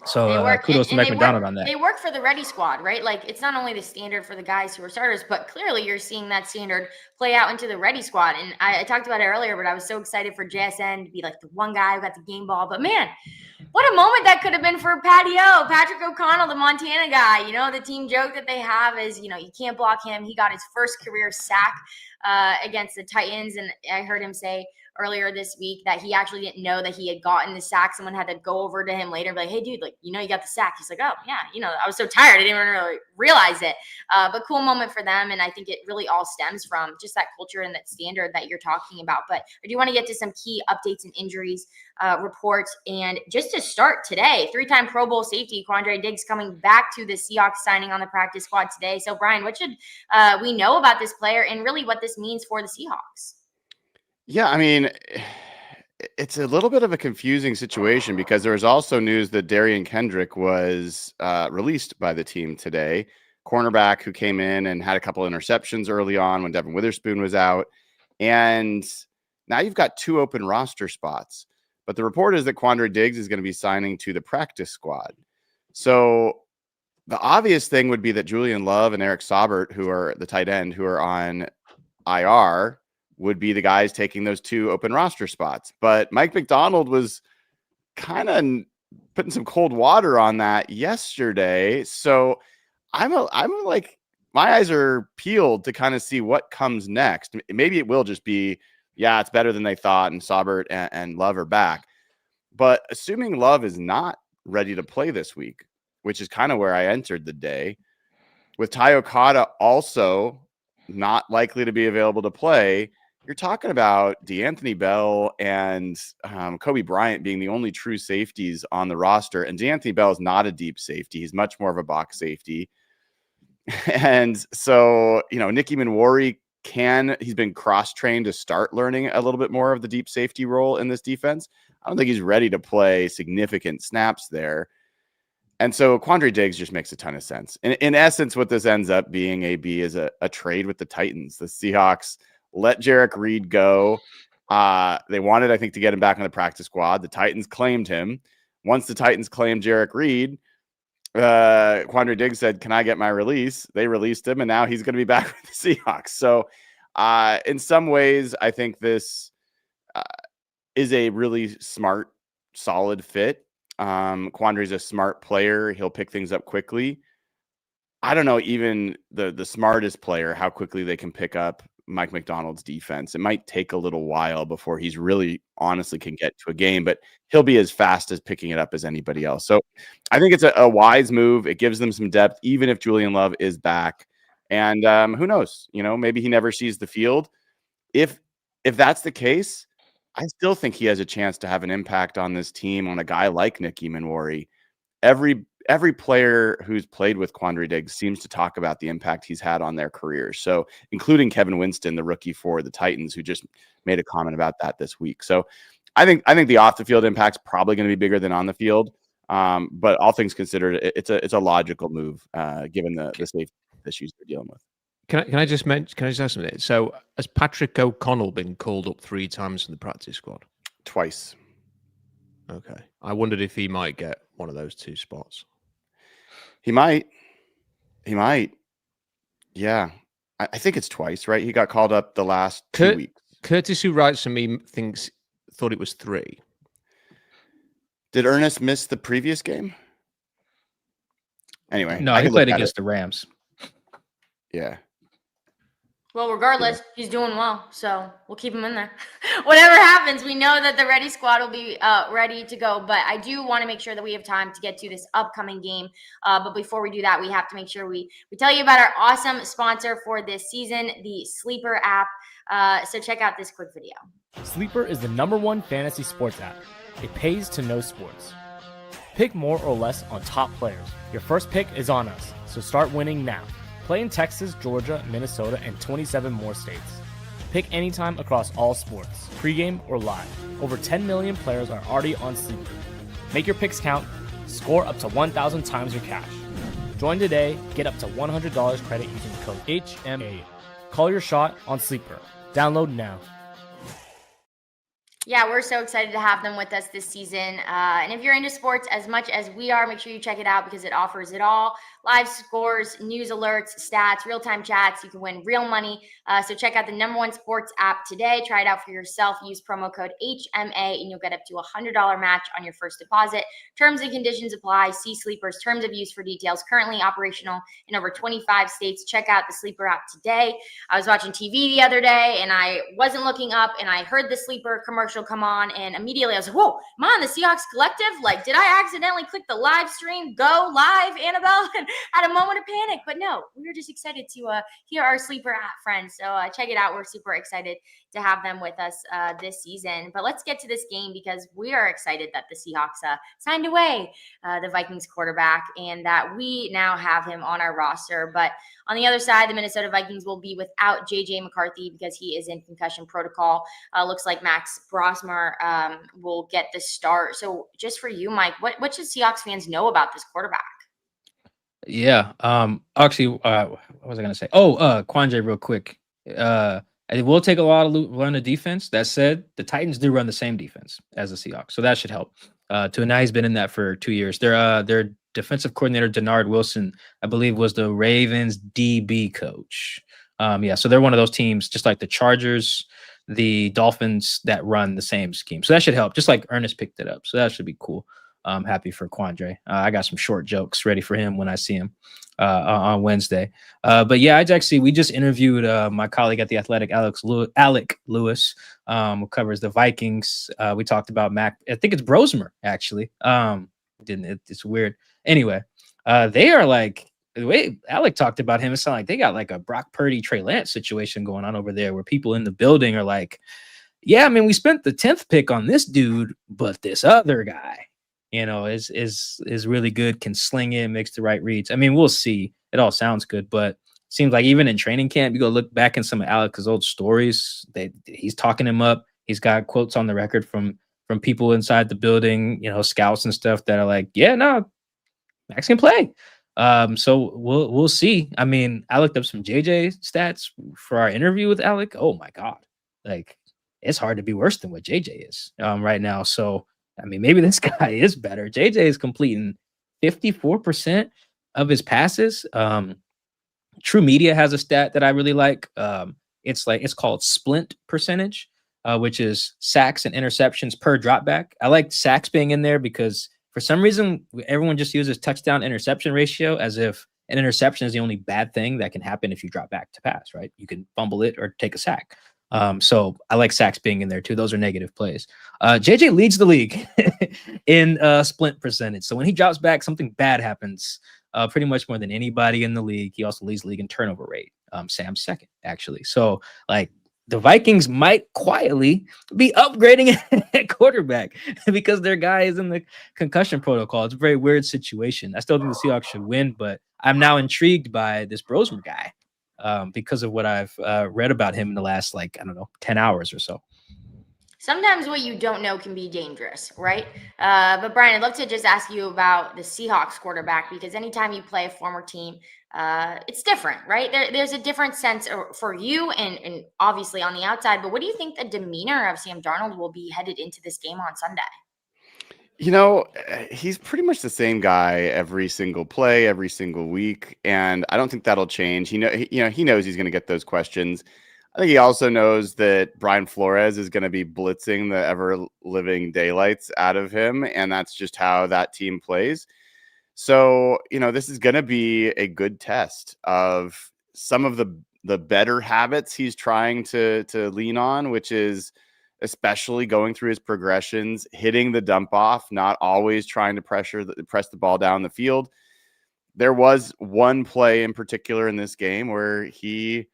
So kudos to Mike McDonald on that. They work for the ready squad, right? Like it's not only the standard for the guys who are starters, but clearly you're seeing that standard play out into the ready squad. And I talked about it earlier, but I was so excited for JSN to be like the one guy who got the game ball. But man, what a moment that could have been for Patrick O'Connell, the Montana guy. You know, the team joke that they have is, you can't block him. He got his first career sack against the Titans. And I heard him say earlier this week that he actually didn't know that he had gotten the sack. Someone had to go over to him later and be like, hey, dude, like, you got the sack. He's like, oh, yeah, I was so tired. I didn't even really realize it. But cool moment for them. And I think it really all stems from just that culture and that standard that you're talking about. But I do want to get to some key updates and injuries reports. And just to start today, 3-time Pro Bowl safety Quandre Diggs coming back to the Seahawks, signing on the practice squad today. So, Brian, what should we know about this player and really what this means for the Seahawks? Yeah, I mean, it's a little bit of a confusing situation because there was also news that Darian Kendrick was released by the team today, cornerback who came in and had a couple interceptions early on when Devin Witherspoon was out. And now you've got 2 open roster spots. But the report is that Quandre Diggs is going to be signing to the practice squad. So the obvious thing would be that Julian Love and Eric Saubert, who are the tight end, who are on IR, would be the guys taking those 2 open roster spots. But Mike McDonald was kind of putting some cold water on that yesterday. So I'm like, my eyes are peeled to kind of see what comes next. Maybe it will just be, yeah, it's better than they thought, and Saubert and Love are back. But assuming Love is not ready to play this week, which is kind of where I entered the day, with Ty Okada also not likely to be available to play, you're talking about DeAnthony Bell and Kobe Bryant being the only true safeties on the roster. And DeAnthony Bell is not a deep safety. He's much more of a box safety. And so, Nicky Manwari he's been cross-trained to start learning a little bit more of the deep safety role in this defense. I don't think he's ready to play significant snaps there. And so Quandre Diggs just makes a ton of sense. In essence, what this ends up being, AB, is a trade with the Titans. The Seahawks let Jarek Reed go. They wanted, I think, to get him back on the practice squad. The Titans claimed him. Once the Titans claimed Jarek Reed, Quandre Diggs said, can I get my release? They released him, and now he's going to be back with the Seahawks. So in some ways, I think this is a really smart, solid fit. Quandre's a smart player. He'll pick things up quickly. I don't know, even the smartest player, how quickly they can pick up Mike McDonald's defense. It might take a little while before he's really honestly can get to a game, but he'll be as fast as picking it up as anybody else. So I think it's a wise move. It gives them some depth, even if Julian Love is back. And who knows, maybe he never sees the field. If that's the case, I still think he has a chance to have an impact on this team, on a guy like Nicky Manwari. Every player who's played with Quandre Diggs seems to talk about the impact he's had on their careers. So including Kevin Winston, the rookie for the Titans, who just made a comment about that this week. So I think the off the field impact's probably going to be bigger than on the field. But all things considered, it's a logical move given the safety issues they're dealing with. Can I just ask something? So has Patrick O'Connell been called up 3 times from the practice squad? Twice. Okay. I wondered if he might get one of those 2 spots. He might. Yeah. I think it's twice, right? He got called up the last 2 weeks. Curtis, who writes for me, thought it was 3. Did Ernest miss the previous game? Anyway. No, he played against the Rams. Yeah. Well, regardless, he's doing well, so we'll keep him in there. Whatever happens, we know that the ready squad will be ready to go. But I do want to make sure that we have time to get to this upcoming game. But before we do that, we have to make sure we tell you about our awesome sponsor for this season, the Sleeper app. So check out this quick video. Sleeper is the #1 fantasy sports app. It pays to know sports. Pick more or less on top players. Your first pick is on us, so start winning now. Play in Texas, Georgia, Minnesota, and 27 more states. Pick anytime across all sports, pregame or live. Over 10 million players are already on Sleeper. Make your picks count. Score up to 1,000 times your cash. Join today. Get up to $100 credit using code HMA. Call your shot on Sleeper. Download now. Yeah, we're so excited to have them with us this season. And if you're into sports as much as we are, make sure you check it out because it offers it all. Live scores, news alerts, stats, real-time chats. You can win real money. So check out the #1 sports app today. Try it out for yourself. Use promo code HMA and you'll get up to $100 match on your first deposit. Terms and conditions apply. See Sleeper's terms of use for details. Currently operational in over 25 states. Check out the Sleeper app today. I was watching TV the other day and I wasn't looking up and I heard the Sleeper commercial come on and immediately I was like, whoa, am I on the Seahawks Collective? Like, did I accidentally click the live stream, go live, Annabelle? And had a moment of panic, but no, we were just excited to hear our Sleeper app friends. So check it out. We're super excited to have them with us this season. But let's get to this game because we are excited that the Seahawks signed away the Vikings quarterback and that we now have him on our roster. But on the other side, the Minnesota Vikings will be without J.J. McCarthy because he is in concussion protocol. Looks like Max Brosmer will get the start. So just for you, Mike, what should Seahawks fans know about this quarterback? Yeah. Actually, what was I gonna say? Quandre, real quick. It will take a lot of run the defense. That said, the Titans do run the same defense as the Seahawks, so that should help. Now he's been in that for 2 years. Their defensive coordinator Denard Wilson, I believe, was the Ravens DB coach. So they're one of those teams, just like the Chargers, the Dolphins, that run the same scheme. So that should help. Just like Ernest picked it up, so that should be cool. I'm happy for Quandre. I got some short jokes ready for him when I see him on Wednesday. But yeah, we just interviewed my colleague at The Athletic, Alec Lewis, who covers the Vikings. We talked about Mac. I think it's Brosmer, actually. It's weird. Anyway, they are like, the way Alec talked about him, it sounded like they got like a Brock Purdy, Trey Lance situation going on over there where people in the building are like, yeah, I mean, we spent the 10th pick on this dude, but this other guy, is really good, can sling it, makes the right reads. I mean, we'll see. It all sounds good, but it seems like even in training camp, you go look back in some of Alec's old stories, he's talking him up. He's got quotes on the record from people inside the building, scouts and stuff that are like, yeah, no, Max can play. So we'll see. I mean, I looked up some JJ stats for our interview with Alec. Oh my God. Like, it's hard to be worse than what JJ is right now. So, I mean, maybe this guy is better. JJ is completing 54% of his passes. True Media has a stat that I really like. It's called splint percentage, which is sacks and interceptions per dropback. I like sacks being in there because for some reason everyone just uses touchdown interception ratio as if an interception is the only bad thing that can happen if you drop back to pass, right? You can fumble it or take a sack. So I like sacks being in there too. Those are negative plays. JJ leads the league in splint percentage. So when he drops back, something bad happens pretty much more than anybody in the league. He also leads the league in turnover rate. Sam's second, actually. So like the Vikings might quietly be upgrading at quarterback because their guy is in the concussion protocol. It's a very weird situation. I still think the Seahawks should win, but I'm now intrigued by this Brosmer guy. Because of what I've read about him in the last, 10 hours or so. Sometimes what you don't know can be dangerous, right? But Brian, I'd love to just ask you about the Seahawks quarterback because anytime you play a former team, it's different, right? There's a different sense for you and obviously on the outside. But what do you think the demeanor of Sam Darnold will be headed into this game on Sunday? He's pretty much the same guy every single play, every single week, and I don't think that'll change. He knows he's going to get those questions. I think he also knows that Brian Flores is going to be blitzing the ever-living daylights out of him, and that's just how that team plays. So, this is going to be a good test of some of the better habits he's trying to lean on, which is especially going through his progressions, hitting the dump off, not always trying to press the ball down the field. There was one play in particular in this game where he,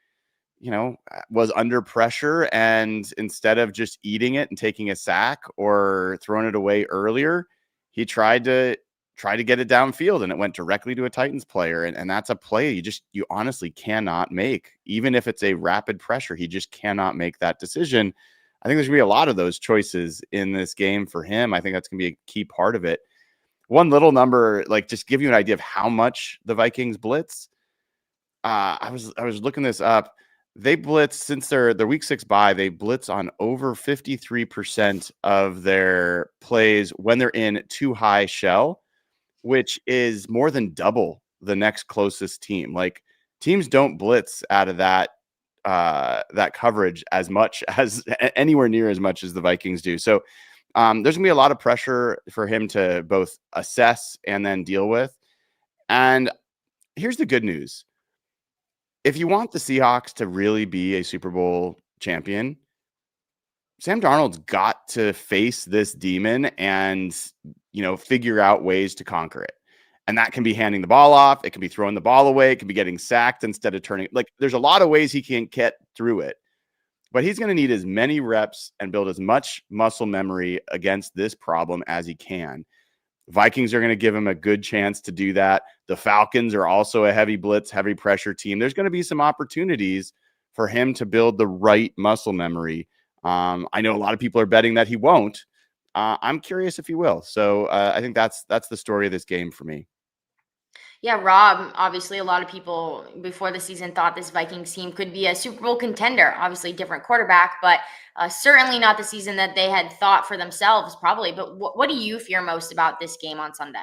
was under pressure and instead of just eating it and taking a sack or throwing it away earlier, he tried to get it downfield and it went directly to a Titans player. And that's a play you honestly cannot make. Even if it's a rapid pressure, he just cannot make that decision. I think there's going to be a lot of those choices in this game for him. I think that's going to be a key part of it. One little number, just give you an idea of how much the Vikings blitz. I was looking this up. they blitz since their week 6 bye. They blitz on over 53% of their plays when they're in too high shell, which is more than double the next closest team. Like, teams don't blitz out of that coverage as much as anywhere near as much as the Vikings do. So there's gonna be a lot of pressure for him to both assess and then deal with. And here's the good news. If you want the Seahawks to really be a Super Bowl champion, Sam Darnold's got to face this demon and, figure out ways to conquer it. And that can be handing the ball off. It can be throwing the ball away. It can be getting sacked instead of turning. Like, there's a lot of ways he can get through it. But he's going to need as many reps and build as much muscle memory against this problem as he can. Vikings are going to give him a good chance to do that. The Falcons are also a heavy blitz, heavy pressure team. There's going to be some opportunities for him to build the right muscle memory. I know a lot of people are betting that he won't. I'm curious if he will. So I think that's the story of this game for me. Yeah, Rob, obviously a lot of people before the season thought this Vikings team could be a Super Bowl contender. Obviously different quarterback, but certainly not the season that they had thought for themselves probably. But what do you fear most about this game on Sunday?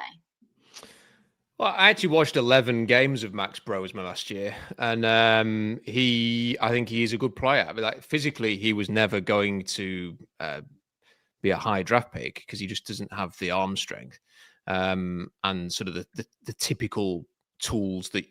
Well, I actually watched 11 games of Max Brosma last year, and I think he's a good player. But like, physically, he was never going to be a high draft pick because he just doesn't have the arm strength. And sort of the typical tools that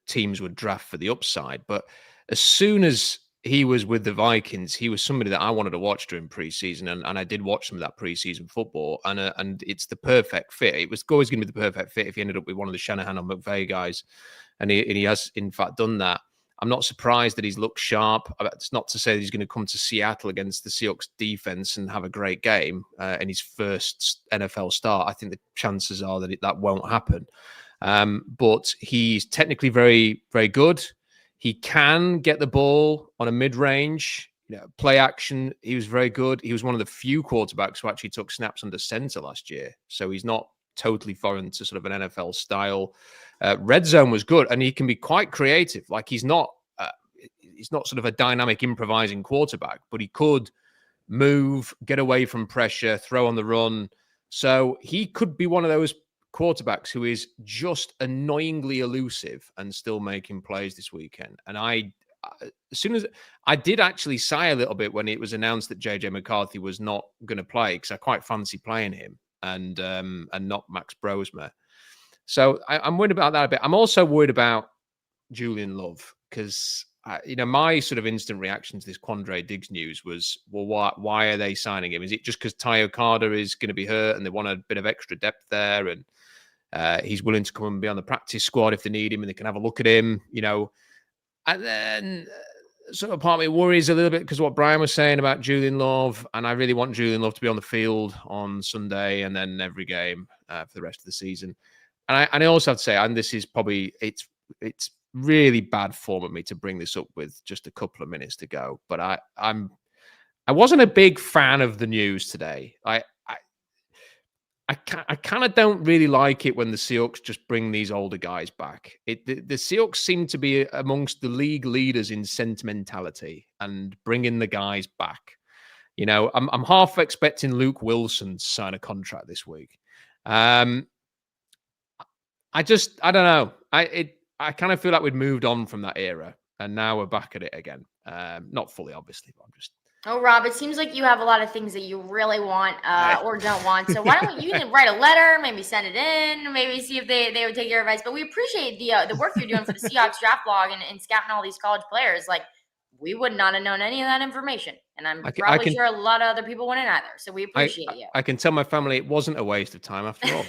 teams would draft for the upside. But as soon as he was with the Vikings, he was somebody that I wanted to watch during preseason, and I did watch some of that preseason football, and it's the perfect fit. It was always going to be the perfect fit if he ended up with one of the Shanahan or McVay guys, and he has in fact done that. I'm not surprised that he's looked sharp. It's not to say that he's going to come to Seattle against the Seahawks defense and have a great game in his first NFL start. I think the chances are that that won't happen. But he's technically very, very good. He can get the ball on a mid-range, play action. He was very good. He was one of the few quarterbacks who actually took snaps under center last year. So he's not totally foreign to sort of an NFL style. Red zone was good, and he can be quite creative. Like, he's not sort of a dynamic improvising quarterback, but he could move, get away from pressure, throw on the run. So he could be one of those quarterbacks who is just annoyingly elusive and still making plays this weekend. And as soon as I did actually sigh a little bit when it was announced that JJ McCarthy was not going to play, because I quite fancy playing him and not Max Brosma. So I'm worried about that a bit. I'm also worried about Julian Love, because my sort of instant reaction to this Quandre Diggs news was, well, why are they signing him? Is it just because Ty Okada is going to be hurt and they want a bit of extra depth there, and he's willing to come and be on the practice squad if they need him and they can have a look at him, And then sort of part of me worries a little bit because what Brian was saying about Julian Love, and I really want Julian Love to be on the field on Sunday and then every game for the rest of the season. And I also have to say, and this is probably, it's really bad form of me to bring this up with just a couple of minutes to go, but I wasn't a big fan of the news today. I kind of don't really like it when the Seahawks just bring these older guys back. The Seahawks seem to be amongst the league leaders in sentimentality and bringing the guys back. I'm half expecting Luke Wilson to sign a contract this week. I don't know. I kind of feel like we'd moved on from that era, and now we're back at it again. Not fully, obviously, but I'm just. Oh, Rob, it seems like you have a lot of things that you really want or don't want. So why don't you can write a letter, maybe send it in, maybe see if they would take your advice. But we appreciate the work you're doing for the Seahawks draft blog and scouting all these college players. Like, we would not have known any of that information. And I'm probably sure a lot of other people wouldn't either. So we appreciate you. I can tell my family it wasn't a waste of time after all.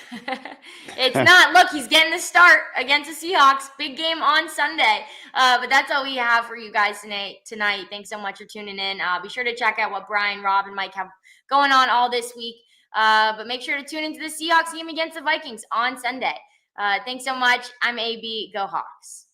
It's not. Look, he's getting the start against the Seahawks. Big game on Sunday. But that's all we have for you guys tonight. Thanks so much for tuning in. Be sure to check out what Brian, Rob, and Mike have going on all this week. But make sure to tune into the Seahawks game against the Vikings on Sunday. Thanks so much. I'm AB. Go Hawks.